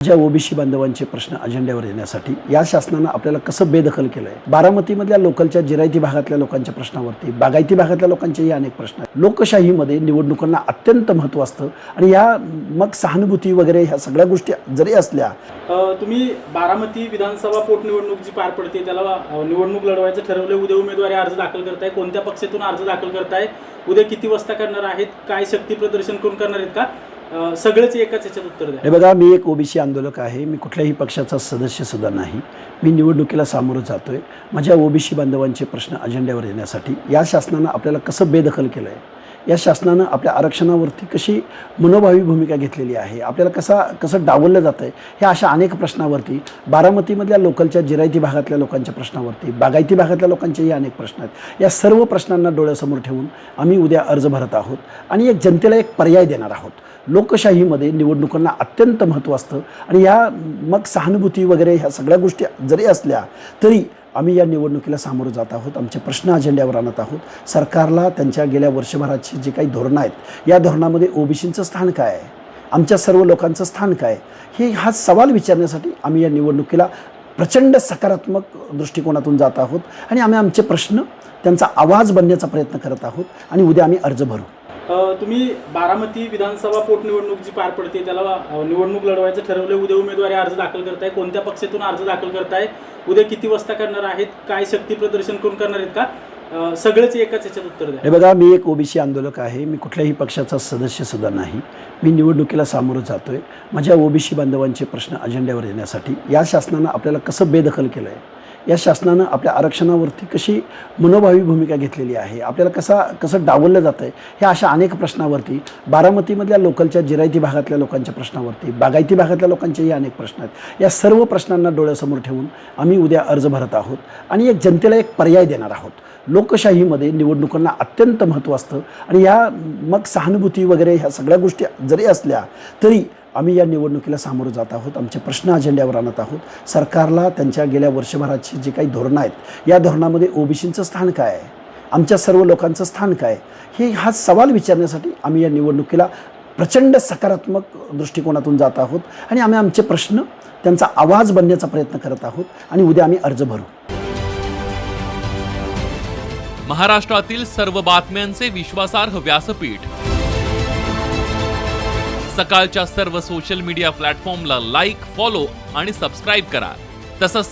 ज्या ओबीसी बांधवांचे प्रश्न अजेंड्यावर येण्यासाठी या शासनानं आपल्याला कसं बेदखल केलं आहे। बारामतीमधल्या लोकलच्या जिरायती भागातल्या लोकांच्या प्रश्नावरती, बागायती भागातल्या लोकांचेही अनेक प्रश्न आहेत। लोकशाहीमध्ये निवडणुकांना अत्यंत महत्त्व असतं आणि या मग सहानुभूती वगैरे ह्या सगळ्या गोष्टी जरी असल्या, तुम्ही बारामती विधानसभा पोटनिवडणूक जी पार पडते त्याला निवडणूक लढवायचं ठरवले, उद्या उमेदवारी अर्ज दाखल करताय, कोणत्या पक्षातून अर्ज दाखल करताय, उद्या किती वाजता करणार आहेत, काय शक्ती प्रदर्शन करून करणार आहेत का, सगळेच एकाच याच्यात उत्तर द्या। हे बघा, मी एक ओबीसी आंदोलक आहे, मी कुठल्याही पक्षाचा सदस्य सुद्धा नाही। मी निवडणुकीला सामोरं जातोय। माझ्या ओबीसी बांधवांचे प्रश्न अजेंड्यावर येण्यासाठी या शासनानं आपल्याला कसं बेदखल केलं आहे, या शासनानं आपल्या आरक्षणावरती कशी मनोभावी भूमिका घेतलेली आहे, आपल्याला कसं डावललं जातं आहे, ह्या अशा अनेक प्रश्नावरती, बारामतीमधल्या लोकलच्या जिरायती भागातल्या लोकांच्या प्रश्नावरती, बागायती भागातल्या लोकांचेही अनेक प्रश्न आहेत। या सर्व प्रश्नांना डोळ्यासमोर ठेवून आम्ही उद्या अर्ज भरत आहोत आणि एक जनतेला एक पर्याय देणार आहोत। लोकशाहीमध्ये निवडणुकांना अत्यंत महत्त्व असतं आणि या मग सहानुभूती वगैरे ह्या सगळ्या गोष्टी जरी असल्या तरी आम्ही या निवडणुकीला सामोरं जात आहोत। आमचे प्रश्न अजेंड्यावर आणत आहोत। सरकारला त्यांच्या गेल्या वर्षभराची जी काही धोरणं आहेत, या धोरणामध्ये ओबीसींचं स्थान काय आहे, आमच्या सर्व लोकांचं स्थान काय आहे, हा सवाल विचारण्यासाठी आम्ही या निवडणुकीला प्रचंड सकारात्मक दृष्टिकोनातून जात आहोत आणि आम्ही आमचे प्रश्न त्यांचा आवाज बनण्याचा प्रयत्न करत आहोत आणि उद्या आम्ही अर्ज भरू। तुम्ही बारामती विधानसभा पोटनिवडणूक जी पार पडते त्याला निवडणूक लढवायचं ठरवले, उद्या उमेदवारी अर्ज दाखल करताय, कोणत्या पक्षातून अर्ज दाखल करताय, उद्या किती वाजता करणार आहेत, काय शक्ती प्रदर्शन करून करणार आहेत का, सगळेच एकाच याच्यात उत्तर द्या। हे बघा, मी एक ओबीसी आंदोलक आहे, मी कुठल्याही पक्षाचा सदस्य सुद्धा नाही। मी निवडणुकीला सामोरं जातोय। माझ्या ओबीसी बांधवांचे प्रश्न अजेंड्यावर येण्यासाठी या शासनानं आपल्याला कसं बेदखल केलं आहे, या शासनानं आपल्या आरक्षणावरती कशी मनोभावी भूमिका घेतलेली आहे, आपल्याला कसं डावललं जातं आहे, ह्या अशा अनेक प्रश्नावरती, बारामतीमधल्या लोकलच्या जिरायती भागातल्या लोकांच्या प्रश्नावरती, बागायती भागातल्या लोकांचेही अनेक प्रश्न आहेत। या सर्व प्रश्नांना डोळ्यासमोर ठेवून आम्ही उद्या अर्ज भरत आहोत आणि एक जनतेला एक पर्याय देणार आहोत। लोकशाहीमध्ये निवडणुकांना अत्यंत महत्त्व असतं आणि या मग सहानुभूती वगैरे ह्या सगळ्या गोष्टी जरी असल्या तरी आम्ही या निवडणुकीला सामोरं जात आहोत। आमचे प्रश्न अजेंड्यावर आणत आहोत। सरकारला त्यांच्या गेल्या वर्षभराची जी काही धोरणं आहेत, या धोरणामध्ये ओबीसींचं स्थान काय आहे, आमच्या सर्व लोकांचं स्थान काय आहे, हा सवाल विचारण्यासाठी आम्ही या निवडणुकीला प्रचंड सकारात्मक दृष्टिकोनातून जात आहोत आणि आम्ही आमचे प्रश्न त्यांचा आवाज बनण्याचा प्रयत्न करत आहोत आणि उद्या आम्ही अर्ज भरू। महाराष्ट्रातील सर्व बातम्यांचे विश्वासार्ह व्यासपीठ, सकाळच्या सर्व सोशल मीडिया प्लॅटफॉर्मला लाईक, फॉलो आणि सबस्क्राईब करा। तसंच